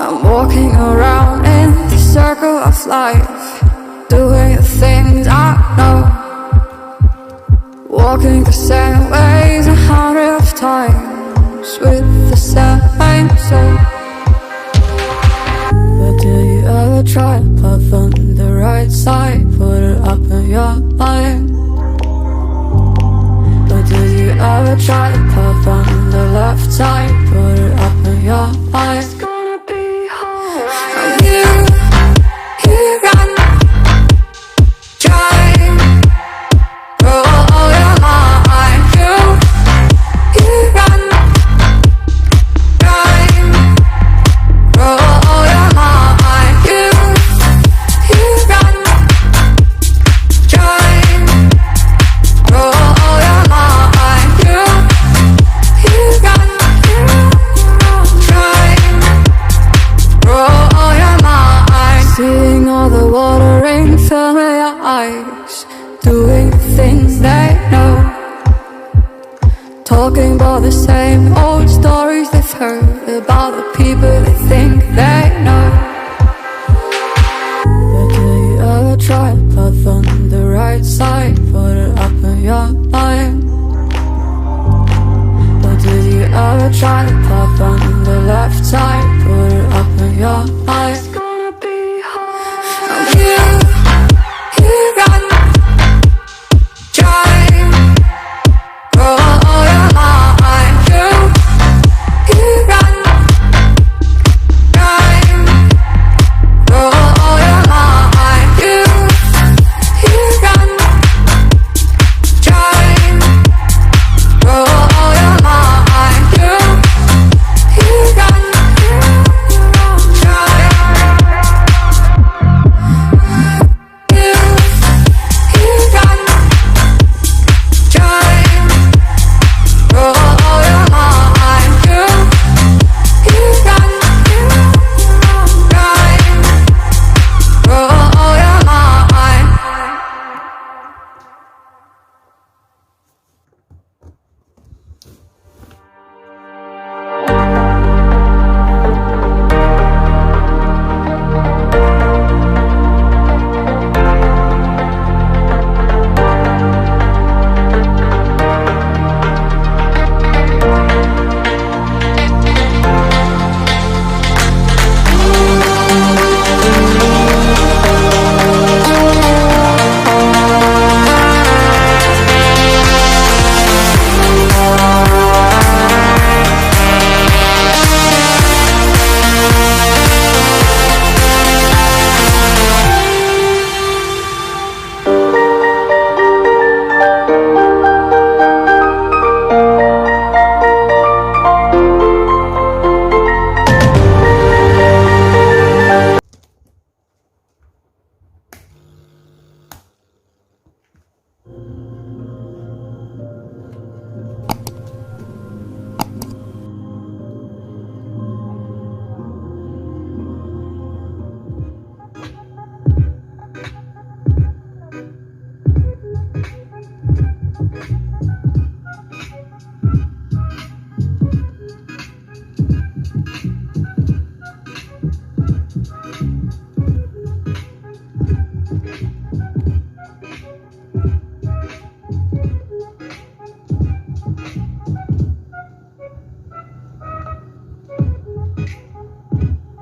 I'm walking around in the circle of life, doing the things I know, walking the same ways 100 times with the same soul. But do you ever try to path on the right side, put it up in your mind? But do you ever try to path on the left side, put it up in your mind? It's gonna be hard. You run, try, roll your mind. You run, try, roll your mind. You run, try, roll your mind. You run, try, roll your mind. Seeing all the watering fill your eyes, doing things they know, talking about the same old stories they've heard about the people they think they know. But do you ever try to path on the right side, put it up in your mind? But did you ever try to path on the left side, put it up in your mind?